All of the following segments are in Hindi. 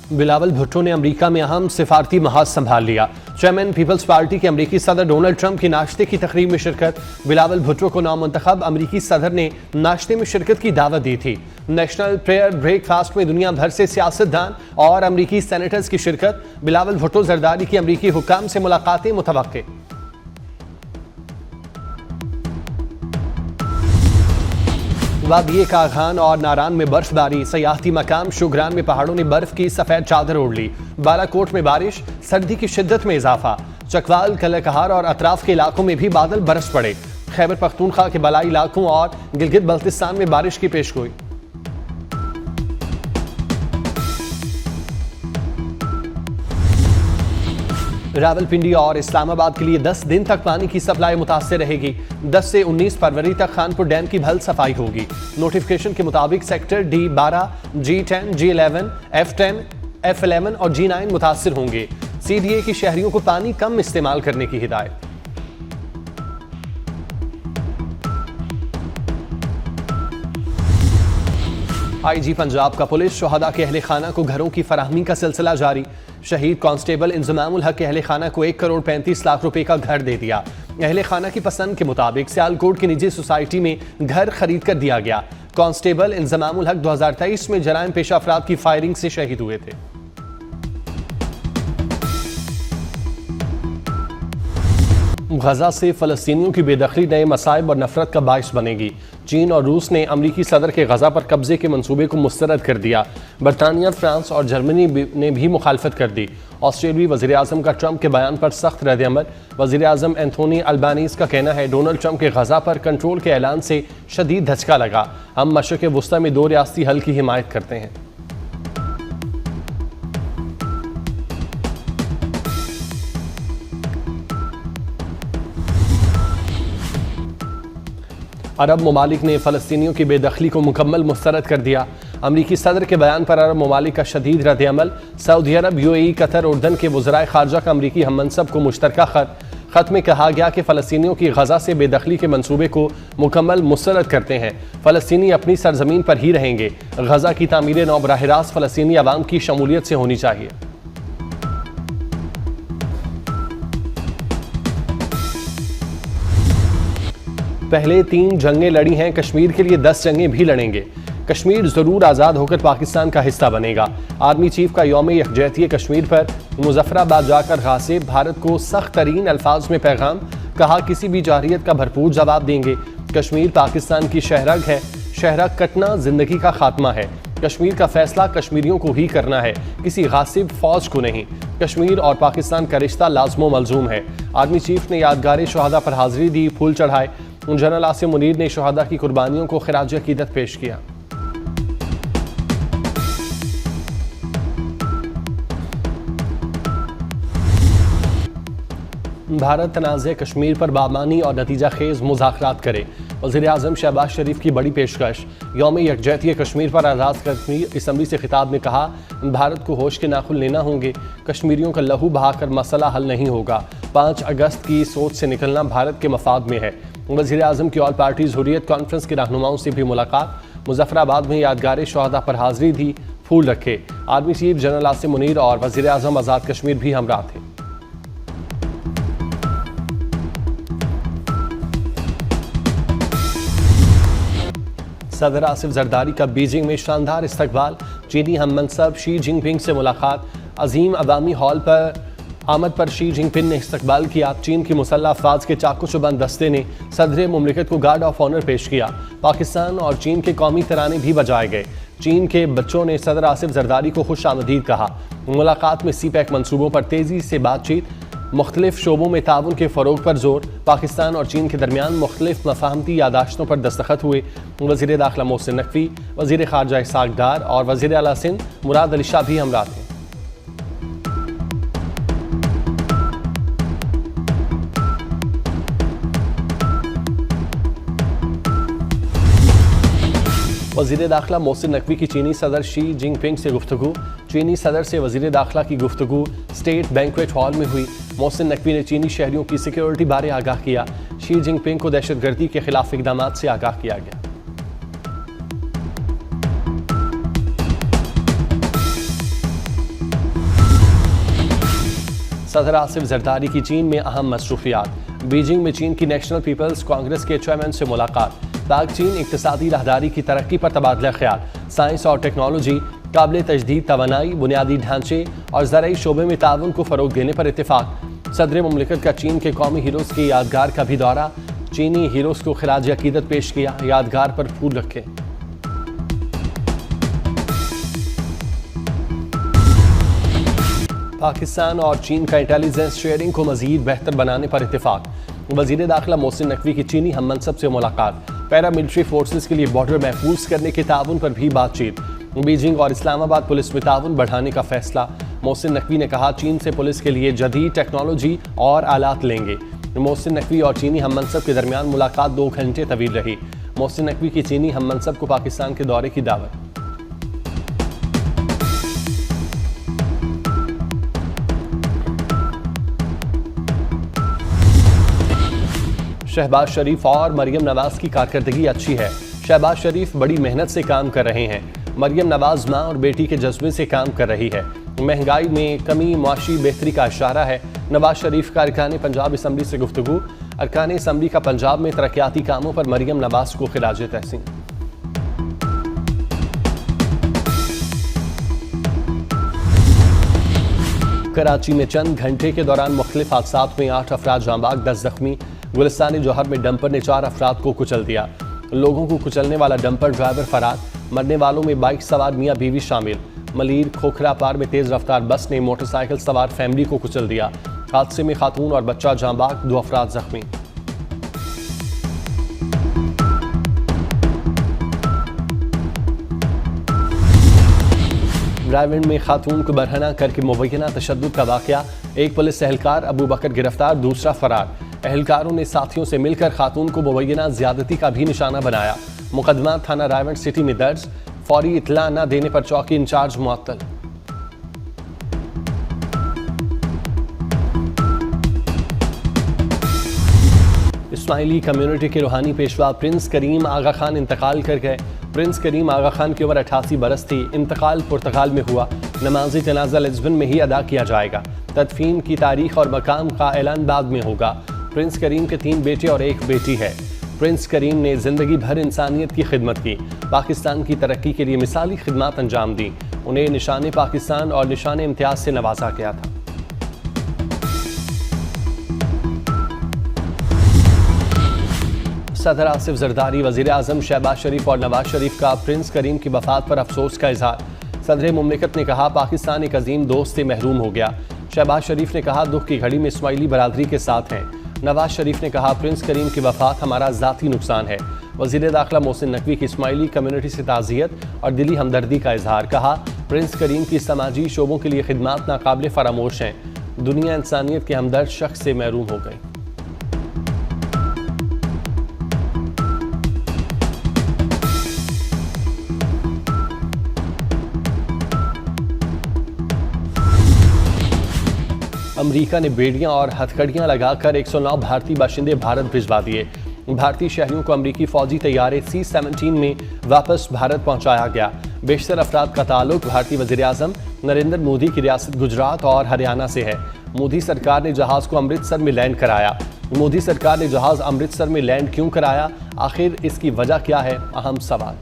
बिलावल भुट्टो ने अमेरिका में अहम सिफारती महाज संभाल लिया। चेयरमैन पीपल्स पार्टी के अमेरिकी सदर डोनाल्ड ट्रंप की नाश्ते की तकरीब में शिरकत। बिलावल भुट्टो को नामुंतखब अमेरिकी सदर ने नाश्ते में शिरकत की दावत दी थी। नेशनल प्रेयर ब्रेकफास्ट में दुनिया भर से सियासतदान और अमेरिकी सेनेटर्स की शिरकत। बिलावल भुट्टो जरदारी की अमेरिकी हुक्काम से मुलाकातें मुतवक्के। वादिये कागान और नारान में बर्फबारी। सयाहती मकाम शुगरान में पहाड़ों ने बर्फ की सफेद चादर ओढ़ ली। बालाकोट में बारिश, सर्दी की शिद्दत में इजाफा। चकवाल, कलकहार और अतराफ के इलाकों में भी बादल बरस पड़े। खैबर पख्तूनख्वा के बलाई इलाकों और गिलगित बल्तिस्तान में बारिश की पेशगोई। रावलपिंडी और इस्लामाबाद के लिए 10 दिन तक पानी की सप्लाई मुतासर रहेगी। 10 से 19 फरवरी तक खानपुर डैम की भल सफाई होगी। नोटिफिकेशन के मुताबिक sector D12, G10, G11, F10, F11 और G9 मुतासर होंगे। CDA की शहरियों को पानी कम इस्तेमाल करने की हिदायत। IG पंजाब का पुलिस शोहदा के अहले खाना को घरों की फराहमी का सिलसिला जारी। शहीद कांस्टेबल इंजमामुल हक के अहले खाना को 1 करोड़ 35 लाख रुपए का घर दे दिया। अहले खाना की पसंद के मुताबिक सियालकोट की निजी सोसाइटी में घर खरीद कर दिया गया। कांस्टेबल इंजमामुल हक 2023 में जराइम पेशा अफराद की फायरिंग से शहीद हुए थे। गजा से फलस्तीनियों की बेदखली नए मसाइब और नफरत का बाइस बनेगी। चीन और रूस ने अमरीकी सदर के गजा पर कब्जे के मंसूबे को मुस्तरद कर दिया। बरतानिया, फ्रांस और जर्मनी ने भी मुखालफत कर दी। ऑस्ट्रेलियाई वज़ीर आज़म का ट्रंप के बयान पर सख्त रद्द-ए-अमल। वज़ीर आज़म एंथोनी अल्बानीज का कहना है डोनाल्ड ट्रंप के गजा पर कंट्रोल के ऐलान से शदीद धचका लगा। हम मशरिक़ वुस्ता में 2 रियासती हल की हिमायत करते हैं। अरब ममालिक ने फ़लस्तीनियों की बेदखली को मुकम्मल मुस्तरद कर दिया। अमरीकी सदर के बयान पर अरब ममालिक का शदीद रद्द-ए-अमल। सऊदी अरब, UAE, कतर, उर्दन के वज़राए ख़ारजा का अमरीकी हममनसब को मुश्तरका ख़त में कहा गया कि फ़लस्तीनियों की गजा से बेदखली के मंसूबे को मुकम्मल मुस्तरद करते हैं। फ़लस्तीनी अपनी सरजमीन पर ही रहेंगे। गजा की तामीर नौ बराह रास्त फ़लस्तीनी अवाम की शमूलियत से होनी चाहिए। पहले 3 जंगें लड़ी हैं, कश्मीर के लिए 10 जंगें भी लड़ेंगे। कश्मीर ज़रूर आज़ाद होकर पाकिस्तान का हिस्सा बनेगा। आर्मी चीफ का यौम यकजहती कश्मीर पर मुजफ्फराबाद जाकर गासिब भारत को सख्त तरीन अल्फाज में पैगाम। कहा किसी भी जारहियत का भरपूर जवाब देंगे। कश्मीर पाकिस्तान की शहरग है, शहरग कटना जिंदगी का खात्मा है। कश्मीर का फैसला कश्मीरियों को ही करना है, किसी गासिब फौज को नहीं। कश्मीर और पाकिस्तान का रिश्ता लाज़मो मलजूम है। आर्मी चीफ ने यादगार शोहदा पर हाजिरी दी, फूल चढ़ाए। जनरल आसिम मुनीर ने शोहदा की कुर्बानियों को खिराज अकीदत पेश किया। भारत तनाज़े कश्मीर पर बामानी और नतीजा खेज मुज़ाकरात करे। वज़ीर आज़म शहबाज शरीफ की बड़ी पेशकश। यौम यकजहती कश्मीर पर आज़ाद कश्मीर असम्बली से खिताब में कहा भारत को होश के नाखुन लेना होंगे। कश्मीरियों का लहू बहाकर मसला हल नहीं होगा। 5 अगस्त की सोच से निकलना भारत के मफाद में है। वज़ीर आज़म की ऑल पार्टीज़ हुर्रियत कॉन्फ्रेंस के रहनुमाओं से भी मुलाकात। मुजफ्फराबाद में यादगार शोहदा पर हाजिरी दी, फूल रखे। Army chief general Asim Munir और वज़ीर आज़म आज़ाद कश्मीर भी हमरा थे। सदर आसिफ जरदारी का बीजिंग में शानदार इस्तकबाल। चीनी हममनसब शी जिनपिंग से मुलाकात। अजीम अवामी हॉल पर आमद पर शी जिनपिंग ने इस्तकबाल किया। चीन की मुसल्लह अफवाज के चाकू चुबंद दस्ते ने सदर मुमलिकत को गार्ड ऑफ ऑनर पेश किया। पाकिस्तान और चीन के कौमी तराने भी बजाए गए। चीन के बच्चों ने सदर आसिफ जरदारी को खुश आमदीद कहा। मुलाकात में CPEC मंसूबों पर तेज़ी से बातचीत। मुख्तलिफ शोबों में ताउन के फ़रोग पर जोर। पाकिस्तान और चीन के दरमियान मुख्तलिफ मफाहमती यादाश्तों पर दस्तखत हुए। वज़ीर दाखिला मोहसिन नकवी, वज़ीर ख़ारजा इसाक डार और वज़ीर आला सिंध मुराद अली शाह भी हमरा थे। वज़ीर दाखिला मोहसिन नकवी की चीनी सदर शी जिनपिंग से गुफ्तगू। चीनी सदर से वज़ीर दाखिला की गुफ्तगू स्टेट बैंक्वेट हॉल में हुई। मोहसिन नकवी ने चीनी शहरियों की सिक्योरिटी बारे आगाह किया। शी जिनपिंग को दहशतगर्दी के खिलाफ इक़दामात से आगाह किया गया। सदर आसिफ जरदारी की चीन में अहम मसरूफियात। बीजिंग में चीन की नेशनल पीपल्स कांग्रेस के चेयरमैन से मुलाकात। पाक चीन इक्तिसादी राहदारी की तरक्की पर तबादला ख्याल। साइंस और टेक्नोलॉजी, काबिल तजदीद तवानाई, बुनियादी ढांचे और ज़राई शोबे में ताउन को फ़रोग देने पर इत्तेफाक। सदर मुमलिकत का चीन के कौमी हीरोज़ की यादगार का भी दौरा। चीनी हीरोज़ को खिराज अकीदत पेश किया, यादगार पर फूल रखे। पाकिस्तान और चीन का इंटेलिजेंस शेयरिंग को मजीद बेहतर बनाने पर इत्तेफाक। वज़ीर दाखिला मोहसिन नकवी की चीनी हम मनसब से मुलाकात। पैरा मिलिट्री फोर्सेस के लिए बॉर्डर महफूज करने के ताउन पर भी बातचीत। बीजिंग और इस्लामाबाद पुलिस में ताउन बढ़ाने का फैसला। मोहसिन नकवी ने कहा, चीन से पुलिस के लिए जदीद टेक्नोलॉजी और आलात लेंगे। मोहसिन नकवी और चीनी हम मनसब के दरमियान मुलाकात 2 घंटे तवील रही। मोहसिन नकवी की चीनी हम मनसब को पाकिस्तान के दौरे की दावत। शहबाज शरीफ और मरियम नवाज की कारकर्दगी अच्छी है। शहबाज शरीफ बड़ी मेहनत से काम कर रहे हैं। मरियम नवाज माँ और बेटी के जज्बे से काम कर रही है। महंगाई में कमी मुआशी बेहतरी का इशारा है। नवाज शरीफ का अरकान पंजाब असम्बली से गुफ्तगू। अरकान असम्बली का पंजाब में तरक्याती कामों पर मरियम नवाज को खिराज तहसीन। कराची में चंद घंटे के दौरान मुख्तलिफ हादसात में 8 अफराद जांबाग, 10 जख्मी। गुलिस्तानी जौहर में डंपर ने 4 अफराद को कुचल दिया। लोगों को कुचलने वाला डंपर ड्राइवर फरार। मरने वालों में बाइक सवार मियाँ बीवी शामिल। मलीर खोखरा पार में तेज रफ्तार बस ने मोटरसाइकिल सवार फैमिली को कुचल दिया। हादसे में खातून और बच्चा जांबाग, 2 अफराद जख्मी। रायविंड में खातून को बरहना करके मुबैना तशद्दुद का वाक़या। एक पुलिस एहलकार अबू बकर गिरफ्तार, दूसरा फरार। एहलकारों ने साथियों से मिलकर खातून को मुबैना ज्यादती का भी निशाना बनाया। मुकदमा थाना रायविंड सिटी में दर्ज। फौरी इत्तला न देने पर चौकी इंचार्ज मुअत्तल। इस्माइली कम्युनिटी के रूहानी पेशवा प्रिंस करीम आगा खान इंतकाल कर गए। प्रिंस करीम आगा खान की उम्र 88 बरस थी। इंतकाल पुर्तगाल में हुआ। नमाज जनाजा लिस्बन में ही अदा किया जाएगा। तदफीन की तारीख और मकाम का ऐलान बाद में होगा। प्रिंस करीम के 3 बेटे और 1 बेटी है। प्रिंस करीम ने जिंदगी भर इंसानियत की खिदमत की। पाकिस्तान की तरक्की के लिए मिसाली खिदमत अंजाम दी। उन्हें निशान पाकिस्तान और निशान इम्तियाज से नवाजा गया था। सदर आसिफ जरदारी, वज़ीर आज़म शहबाज शरीफ और नवाज शरीफ का प्रिंस करीम की वफात पर अफसोस का इजहार। सदर मुमलिकत ने कहा, पाकिस्तान एक अजीम दोस्त से महरूम हो गया। शहबाज शरीफ ने कहा, दुख की घड़ी में इस्माइली बरादरी के साथ हैं। नवाज शरीफ ने कहा, प्रिंस करीम की वफात हमारा ज़ाती नुकसान है। वज़ीर दाखिला मोहसिन नकवी की इस्माइली कम्युनिटी से ताज़ियत और दिली हमदर्दी का इजहार। कहा, प्रिंस करीम की समाजी शोबों के लिए खिदमात नाकाबिल फरामोश हैं। दुनिया इंसानियत के हमदर्द शख्स से महरूम हो गई। अमेरिका ने बेड़ियां और हथकड़ियां लगाकर 109 भारतीय बाशिंदे भारत भिजवा दिए। भारतीय शहरियों को अमेरिकी फौजी तैयारे C-17 में वापस भारत पहुंचाया गया। बेशतर अफराद का ताल्लुक भारतीय वज़ीर आज़म नरेंद्र मोदी की रियासत गुजरात और हरियाणा से है। मोदी सरकार ने जहाज़ को अमृतसर में लैंड कराया। मोदी सरकार ने जहाज़ अमृतसर में लैंड क्यों कराया, आखिर इसकी वजह क्या है, अहम सवाल।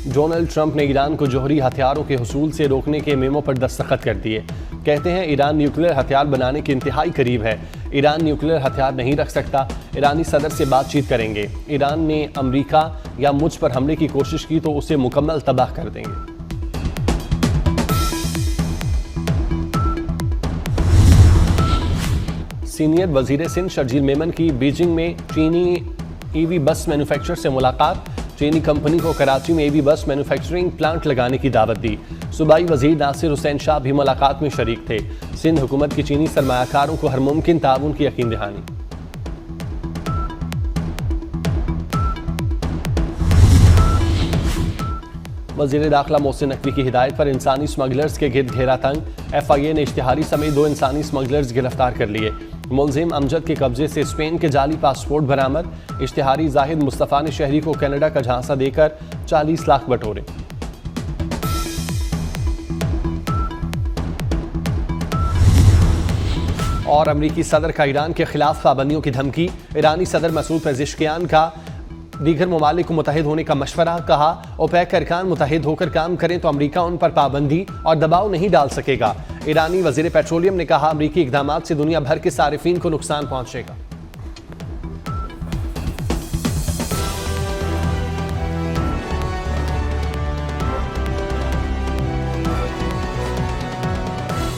डोनाल्ड ट्रंप ने ईरान को जौहरी हथियारों के हुसूल से रोकने के मेमो पर दस्तखत कर दिए। कहते हैं ईरान न्यूक्लियर हथियार बनाने के इंतहाई करीब है। ईरान न्यूक्लियर हथियार नहीं रख सकता। ईरानी सदर से बातचीत करेंगे। ईरान ने अमेरिका या मुझ पर हमले की कोशिश की तो उसे मुकम्मल तबाह कर देंगे। सीनियर वजीर सिंध शर्जील मेमन की बीजिंग में चीनी ईवी बस मैन्युफैक्चरर से मुलाकात। चीनी कंपनी को कराची में ईवी बस मैन्युफैक्चरिंग प्लांट लगाने की दावत दी। सूबाई वजीर नासिर हुसैन शाह भी मुलाकात में शरीक थे। सिंध हुकूमत की चीनी सरमायाकारों को हर मुमकिन ताउन की यकीन दहानी। वज़ीर दाखिला मोहसिन नकवी की हिदायत पर इंसानी स्मगलर्स के गिरद घेरा तंग। FIA ने इश्तिहारी समेत 2 इंसानी स्मगलर्स गिरफ्तार कर लिए। मुलजिम अमजद के कब्जे से स्पेन के जाली पासपोर्ट बरामद। इश्तिहारी जाहिद मुस्तफ़ा ने शहरी को कनाडा का झांसा देकर 40 लाख बटोरे। और अमरीकी सदर का ईरान के खिलाफ पाबंदियों की धमकी। ईरानी सदर मसूद पेज़ेश्कियान का दीगर ममालिक को मुतहिद होने का मशवरा। कहा, ओपेक अरकान मुतहिद होकर काम करें तो अमरीका उन पर पाबंदी और दबाव नहीं डाल सकेगा। ईरानी वजीर पेट्रोलियम ने कहा, अमरीकी इकदामात से दुनिया भर के सारिफीन को नुकसान पहुंचेगा।